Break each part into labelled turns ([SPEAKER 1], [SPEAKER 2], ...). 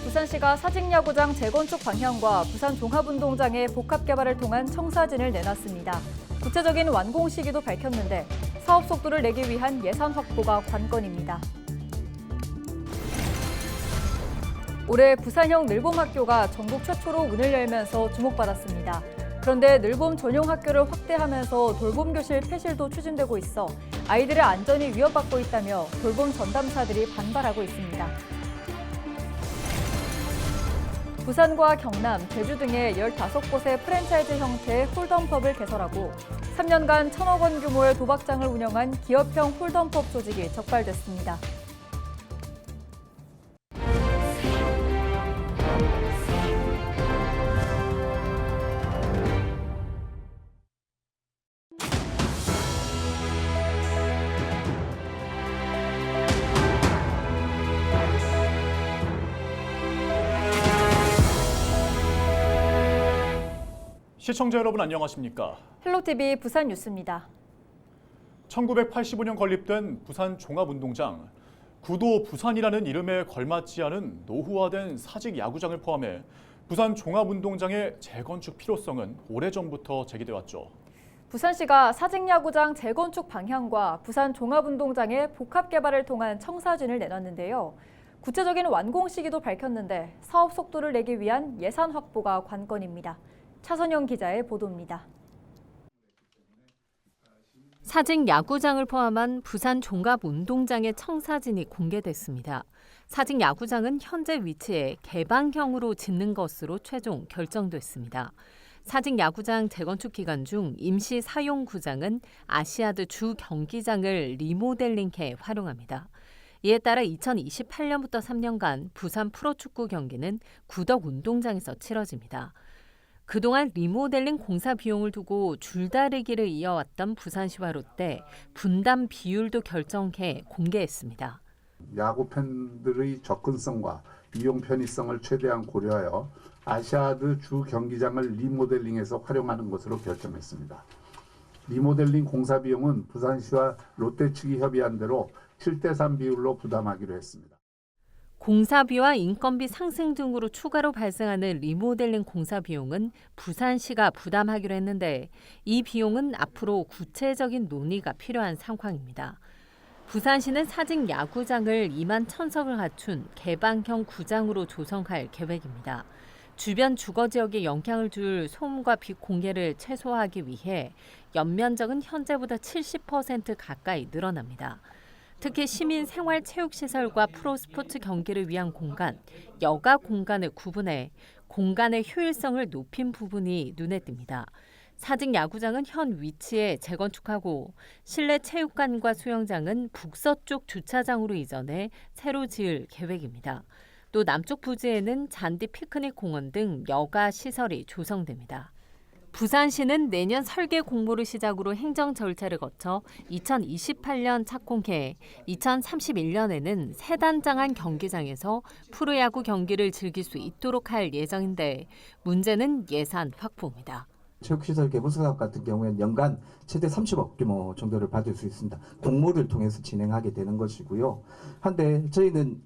[SPEAKER 1] 부산시가 사직야구장 재건축 방향과 부산 종합운동장의 복합 개발을 통한 청사진을 내놨습니다. 구체적인 완공 시기도 밝혔는데 사업 속도를 내기 위한 예산 확보가 관건입니다. 올해 부산형 늘봄학교가 전국 최초로 문을 열면서 주목받았습니다. 그런데 늘봄 전용 학교를 확대하면서 돌봄교실 폐실도 추진되고 있어 아이들의 안전이 위협받고 있다며 돌봄 전담사들이 반발하고 있습니다. 부산과 경남, 제주 등의 15곳의 프랜차이즈 형태의 홀덤펍을 개설하고 3년간 1,000억 원 규모의 도박장을 운영한 기업형 홀덤펍 조직이 적발됐습니다.
[SPEAKER 2] 시청자 여러분 안녕하십니까?
[SPEAKER 1] 헬로티비 부산 뉴스입니다.
[SPEAKER 2] 1985년 건립된 부산 종합운동장, 구도 부산이라는 이름에 걸맞지 않은 노후화된 사직 야구장을 포함해 부산 종합운동장의 재건축 필요성은 오래전부터 제기돼 왔죠.
[SPEAKER 1] 부산시가 사직야구장 재건축 방향과 부산 종합운동장의 복합 개발을 통한 청사진을 내놨는데요. 구체적인 완공 시기도 밝혔는데 사업 속도를 내기 위한 예산 확보가 관건입니다. 차선영 기자의 보도입니다.
[SPEAKER 3] 사직 야구장을 포함한 부산 종합운동장의 청사진이 공개됐습니다. 사직 야구장은 현재 위치에 개방형으로 짓는 것으로 최종 결정됐습니다. 사직 야구장 재건축 기간 중 임시 사용 구장은 아시아드 주 경기장을 리모델링해 활용합니다. 이에 따라 2028년부터 3년간 부산 프로축구 경기는 구덕운동장에서 치러집니다. 그동안 리모델링 공사 비용을 두고 줄다리기를 이어왔던 부산시와 롯데 분담 비율도 결정해 공개했습니다.
[SPEAKER 4] 야구 팬들의 접근성과 이용 편의성을 최대한 고려하여 아시아드 주 경기장을 리모델링해서 활용하는 것으로 결정했습니다. 리모델링 공사 비용은 부산시와 롯데 측이 협의한 대로 7:3 비율로 부담하기로 했습니다.
[SPEAKER 3] 공사비와 인건비 상승 등으로 추가로 발생하는 리모델링 공사 비용은 부산시가 부담하기로 했는데 이 비용은 앞으로 구체적인 논의가 필요한 상황입니다. 부산시는 사직 야구장을 2만 1,000석을 갖춘 개방형 구장으로 조성할 계획입니다. 주변 주거 지역에 영향을 줄 소음과 빛 공해를 최소화하기 위해 연면적은 현재보다 70% 가까이 늘어납니다. 특히 시민 생활체육시설과 프로스포츠 경기를 위한 공간, 여가 공간을 구분해 공간의 효율성을 높인 부분이 눈에 띕니다. 사직 야구장은 현 위치에 재건축하고 실내 체육관과 수영장은 북서쪽 주차장으로 이전해 새로 지을 계획입니다. 또 남쪽 부지에는 잔디 피크닉 공원 등 여가 시설이 조성됩니다. 부산시는 내년 설계 공모를 시작으로 행정 절차를 거쳐 2028년 착공해 2031년에는 세 단장한 경기장에서 프로야구 경기를 즐길 수 있도록 할 예정인데 문제는 예산 확보입니다.
[SPEAKER 5] 체육시설 개보 사업 같은 경우에는 연간 최대 30억 규모 정도를 받을 수 있습니다. 공모를 통해서 진행하게 되는 것이고요. 한데 저희는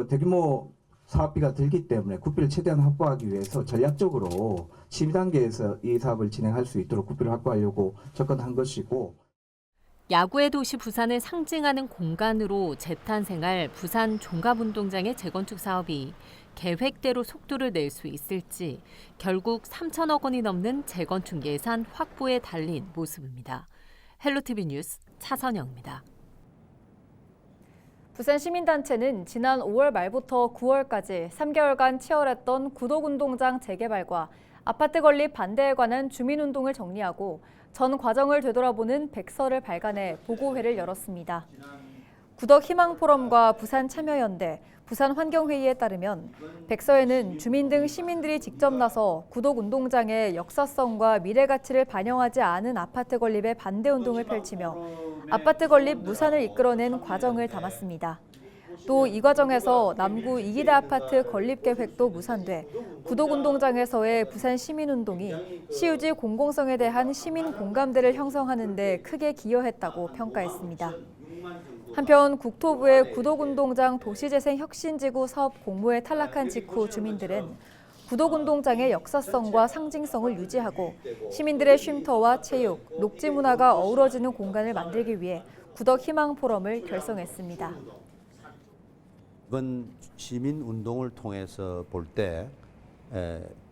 [SPEAKER 5] 대규모 사업비가 들기 때문에 국비를 최대한 확보하기 위해서 전략적으로 시비 단계에서 이 사업을 진행할 수 있도록 국비를 확보하려고 접근한 것이고.
[SPEAKER 3] 야구의 도시 부산을 상징하는 공간으로 재탄생할 부산 종합운동장의 재건축 사업이 계획대로 속도를 낼 수 있을지 결국 3천억 원이 넘는 재건축 예산 확보에 달린 모습입니다. 헬로티비 뉴스 차선영입니다.
[SPEAKER 1] 부산 시민단체는 지난 5월 말부터 9월까지 3개월간 치열했던 구덕운동장 재개발과 아파트 건립 반대에 관한 주민운동을 정리하고 전 과정을 되돌아보는 백서를 발간해 보고회를 열었습니다. 구덕희망포럼과 부산참여연대, 부산환경회의에 따르면 백서에는 주민 등 시민들이 직접 나서 구덕운동장의 역사성과 미래 가치를 반영하지 않은 아파트 건립에 반대 운동을 펼치며 아파트 건립 무산을 이끌어낸 과정을 담았습니다. 또 이 과정에서 남구 이기대 아파트 건립 계획도 무산돼 구덕운동장에서의 부산 시민운동이 시유지 공공성에 대한 시민 공감대를 형성하는 데 크게 기여했다고 평가했습니다. 한편 국토부의 구독운동장 도시재생혁신지구 사업 공모에 탈락한 직후 주민들은 구독운동장의 역사성과 상징성을 유지하고 시민들의 쉼터와 체육, 녹지 문화가 어우러지는 공간을 만들기 위해 구덕희망포럼을 결성했습니다.
[SPEAKER 6] 이번 시민운동을 통해서 볼 때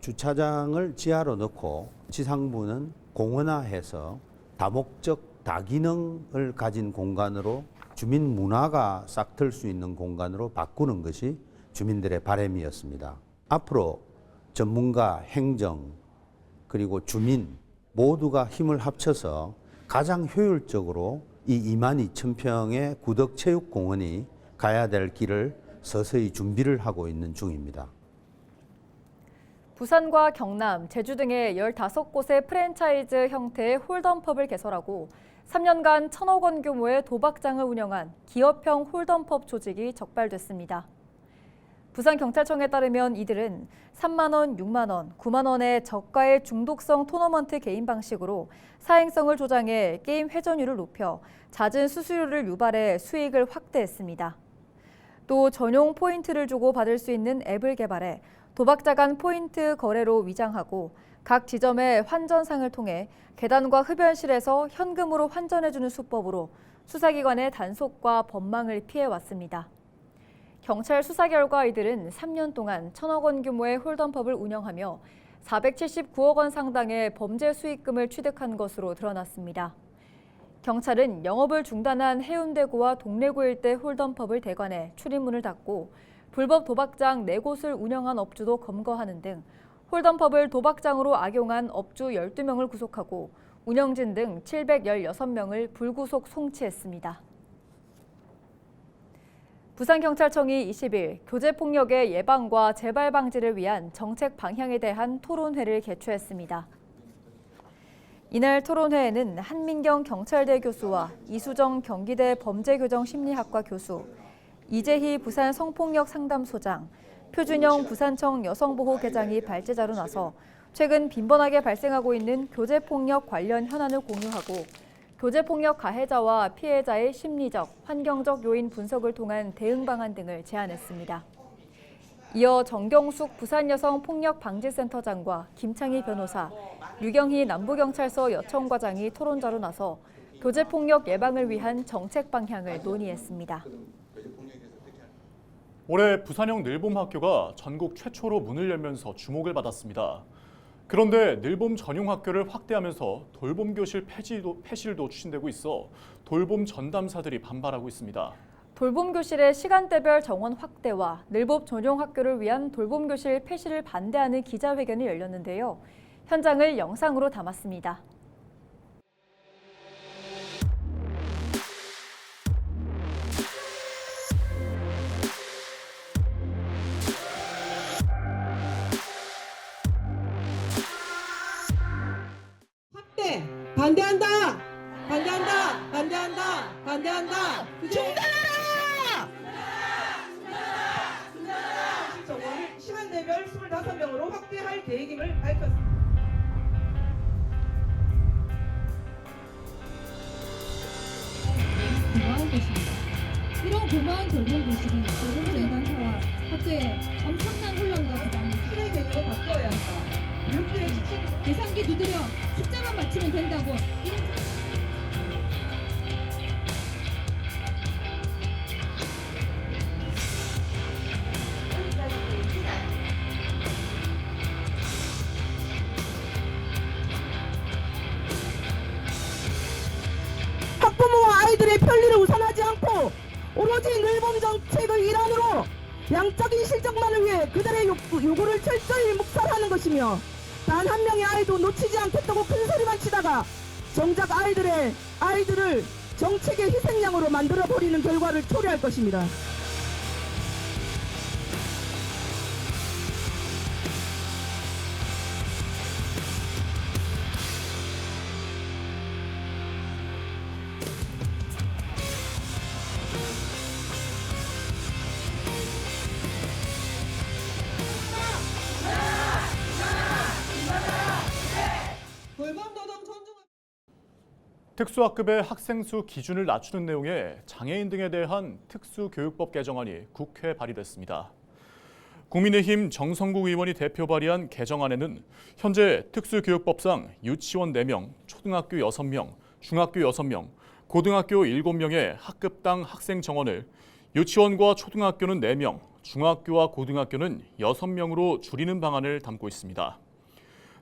[SPEAKER 6] 주차장을 지하로 넣고 지상부는 공원화해서 다목적 다기능을 가진 공간으로 주민 문화가 싹틀 수 있는 공간으로 바꾸는 것이 주민들의 바람이었습니다. 앞으로 전문가, 행정, 그리고 주민 모두가 힘을 합쳐서 가장 효율적으로 이 22,000평의 구덕체육공원이 가야 될 길을 서서히 준비를 하고 있는 중입니다.
[SPEAKER 1] 부산과 경남, 제주 등의 15곳의 프랜차이즈 형태의 홀덤펍을 개설하고 3년간 1,000억 원 규모의 도박장을 운영한 기업형 홀덤펍 조직이 적발됐습니다. 부산경찰청에 따르면 이들은 3만 원, 6만 원, 9만 원의 저가의 중독성 토너먼트 게임 방식으로 사행성을 조장해 게임 회전율을 높여 잦은 수수료를 유발해 수익을 확대했습니다. 또 전용 포인트를 주고 받을 수 있는 앱을 개발해 도박자 간 포인트 거래로 위장하고 각 지점의 환전상을 통해 계단과 흡연실에서 현금으로 환전해주는 수법으로 수사기관의 단속과 법망을 피해왔습니다. 경찰 수사 결과 이들은 3년 동안 1,000억 원 규모의 홀덤펍을 운영하며 479억 원 상당의 범죄 수익금을 취득한 것으로 드러났습니다. 경찰은 영업을 중단한 해운대구와 동래구 일대 홀덤펍을 대관해 출입문을 닫고 불법 도박장 4곳을 운영한 업주도 검거하는 등 홀덤펍을 도박장으로 악용한 업주 12명을 구속하고 운영진 등 716명을 불구속 송치했습니다. 부산경찰청이 20일 교제폭력의 예방과 재발 방지를 위한 정책 방향에 대한 토론회를 개최했습니다. 이날 토론회에는 한민경 경찰대 교수와 이수정 경기대 범죄교정심리학과 교수, 이재희 부산 성폭력 상담소장, 표준영 부산청 여성보호계장이 발제자로 나서 최근 빈번하게 발생하고 있는 교제폭력 관련 현안을 공유하고 교제폭력 가해자와 피해자의 심리적, 환경적 요인 분석을 통한 대응 방안 등을 제안했습니다. 이어 정경숙 부산여성폭력방지센터장과 김창희 변호사, 류경희 남부경찰서 여청과장이 토론자로 나서 교제폭력 예방을 위한 정책 방향을 논의했습니다.
[SPEAKER 2] 올해 부산형 늘봄학교가 전국 최초로 문을 열면서 주목을 받았습니다. 그런데 늘봄 전용 학교를 확대하면서 돌봄교실 폐실도 추진되고 있어 돌봄 전담사들이 반발하고 있습니다.
[SPEAKER 1] 돌봄교실의 시간대별 정원 확대와 늘봄 전용 학교를 위한 돌봄교실 폐실을 반대하는 기자회견이 열렸는데요. 현장을 영상으로 담았습니다.
[SPEAKER 7] 반대한다! 반대한다! 반대한다! 반대한다! 중단하라! 정원을 시간대별 25명으로 확대할 계획임을 밝혔습니다.
[SPEAKER 8] 고마운 것입니다. 이런 고마운 돌봄 교실이 돌봄 예방사와 학교에 엄청난 혼란과 부담을
[SPEAKER 7] 실행 계획으로 바꿔야 한다. 교육부의 지침
[SPEAKER 8] 계산기 두드려 숫자만 맞추면 된다고 이런
[SPEAKER 7] 학부모와 아이들의 편리를 우선하지 않고 오로지 늘봄 정책의 일환으로 양적인 실적만을 위해 그들의 요구를 철저히 묵살하는 것이며 단 한 명의 아이도 놓치지 않겠다고 큰 소리만 치다가 정작 아이들을 정책의 희생양으로 만들어버리는 결과를 초래할 것입니다.
[SPEAKER 2] 특수학급의 학생 수 기준을 낮추는 내용의 장애인 등에 대한 특수교육법 개정안이 국회에 발의됐습니다. 국민의힘 정성국 의원이 대표 발의한 개정안에는 현재 특수교육법상 유치원 4명, 초등학교 6명, 중학교 6명, 고등학교 7명의 학급당 학생 정원을 유치원과 초등학교는 4명, 중학교와 고등학교는 6명으로 줄이는 방안을 담고 있습니다.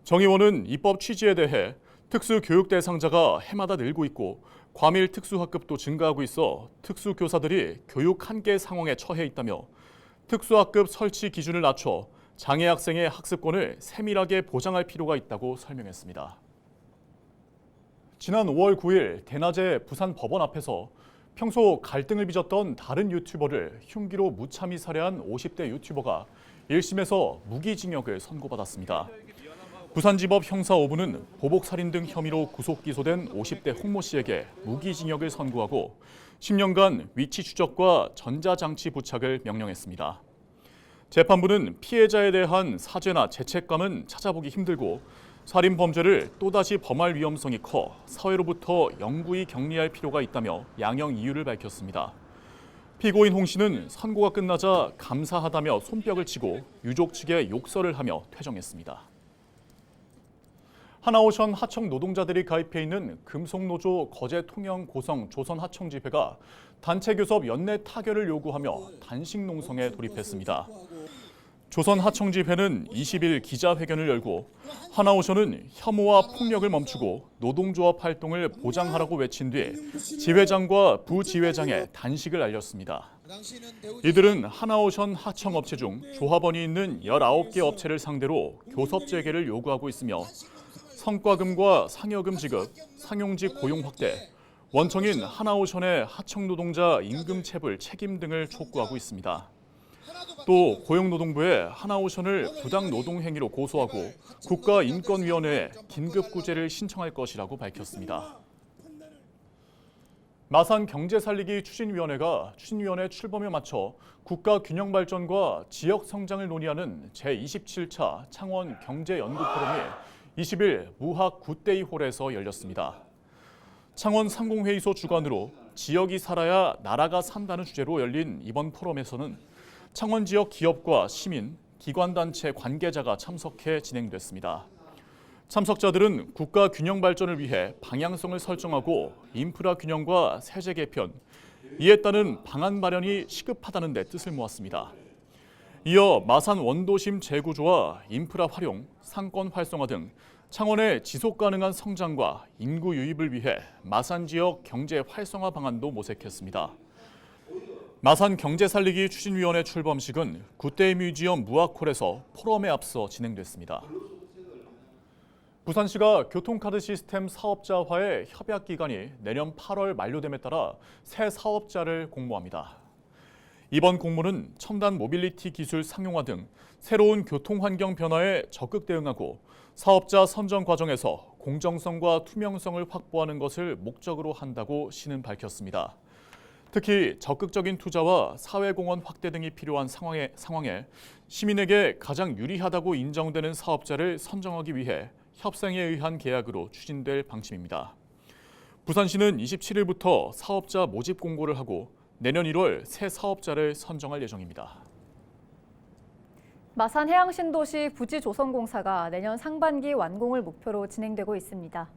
[SPEAKER 2] 정 의원은 입법 취지에 대해 특수교육 대상자가 해마다 늘고 있고 과밀 특수학급도 증가하고 있어 특수교사들이 교육 한계 상황에 처해 있다며 특수학급 설치 기준을 낮춰 장애 학생의 학습권을 세밀하게 보장할 필요가 있다고 설명했습니다. 지난 5월 9일 대낮에 부산 법원 앞에서 평소 갈등을 빚었던 다른 유튜버를 흉기로 무참히 살해한 50대 유튜버가 1심에서 무기징역을 선고받았습니다. 부산지법 형사 5부는 보복살인 등 혐의로 구속 기소된 50대 홍모 씨에게 무기징역을 선고하고 10년간 위치 추적과 전자장치 부착을 명령했습니다. 재판부는 피해자에 대한 사죄나 죄책감은 찾아보기 힘들고 살인 범죄를 또다시 범할 위험성이 커 사회로부터 영구히 격리할 필요가 있다며 양형 이유를 밝혔습니다. 피고인 홍 씨는 선고가 끝나자 감사하다며 손뼉을 치고 유족 측에 욕설을 하며 퇴정했습니다. 하나오션 하청 노동자들이 가입해 있는 금속노조 거제 통영 고성 조선 하청집회가 단체 교섭 연내 타결을 요구하며 단식 농성에 돌입했습니다. 조선 하청집회는 20일 기자회견을 열고 하나오션은 혐오와 폭력을 멈추고 노동조합 활동을 보장하라고 외친 뒤 지회장과 부지회장에 단식을 알렸습니다. 이들은 하나오션 하청업체 중 조합원이 있는 19개 업체를 상대로 교섭 재개를 요구하고 있으며 성과금과 상여금 지급, 상용직 고용 확대, 원청인 하나오션의 하청 노동자 임금 체불 책임 등을 촉구하고 있습니다. 또 고용노동부에 하나오션을 부당 노동 행위로 고소하고 국가인권위원회에 긴급구제를 신청할 것이라고 밝혔습니다. 마산 경제살리기 추진위원회가 추진위원회 출범에 맞춰 국가균형발전과 지역성장을 논의하는 제27차 창원 경제연구포럼이 20일 무학 굿데이 홀에서 열렸습니다. 창원 상공회의소 주관으로 지역이 살아야 나라가 산다는 주제로 열린 이번 포럼에서는 창원 지역 기업과 시민, 기관단체 관계자가 참석해 진행됐습니다. 참석자들은 국가 균형 발전을 위해 방향성을 설정하고 인프라 균형과 세제 개편, 이에 따른 방안 마련이 시급하다는 데 뜻을 모았습니다. 이어 마산 원도심 재구조와 인프라 활용, 상권 활성화 등 창원의 지속 가능한 성장과 인구 유입을 위해 마산 지역 경제 활성화 방안도 모색했습니다. 마산 경제살리기 추진위원회 출범식은 굿데이 뮤지엄 무학홀에서 포럼에 앞서 진행됐습니다. 부산시가 교통카드 시스템 사업자와의 협약 기간이 내년 8월 만료됨에 따라 새 사업자를 공모합니다. 이번 공모는 첨단 모빌리티 기술 상용화 등 새로운 교통 환경 변화에 적극 대응하고 사업자 선정 과정에서 공정성과 투명성을 확보하는 것을 목적으로 한다고 시는 밝혔습니다. 특히 적극적인 투자와 사회공헌 확대 등이 필요한 상황에 시민에게 가장 유리하다고 인정되는 사업자를 선정하기 위해 협상에 의한 계약으로 추진될 방침입니다. 부산시는 27일부터 사업자 모집 공고를 하고 내년 1월 새 사업자를 선정할 예정입니다.
[SPEAKER 1] 마산 해양신도시 부지조성공사가 내년 상반기 완공을 목표로 진행되고 있습니다.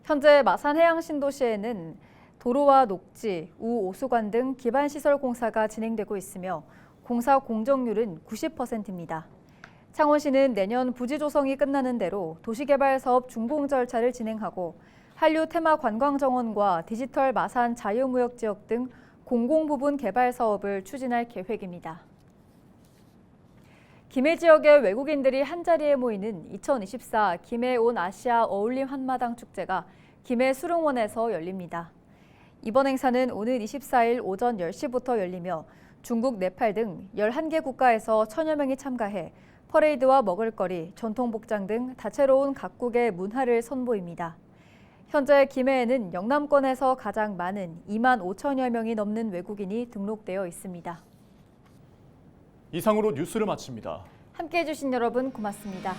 [SPEAKER 1] 현재 마산 해양신도시에는 도로와 녹지, 우오수관 등 기반시설 공사가 진행되고 있으며 공사 공정률은 90%입니다. 창원시는 내년 부지 조성이 끝나는 대로 도시개발 사업 준공 절차를 진행하고 한류 테마 관광 정원과 디지털 마산 자유무역 지역 등 공공부분 개발 사업을 추진할 계획입니다. 김해 지역의 외국인들이 한자리에 모이는 2024 김해 온 아시아 어울림 한마당 축제가 김해 수릉원에서 열립니다. 이번 행사는 오는 24일 오전 10시부터 열리며 중국, 네팔 등 11개 국가에서 1000여 명이 참가해 퍼레이드와 먹을거리, 전통복장 등 다채로운 각국의 문화를 선보입니다. 현재 김해에는 영남권에서 가장 많은 2만 5천여 명이 넘는 외국인이 등록되어 있습니다.
[SPEAKER 2] 이상으로 뉴스를 마칩니다.
[SPEAKER 1] 함께해 주신 여러분 고맙습니다.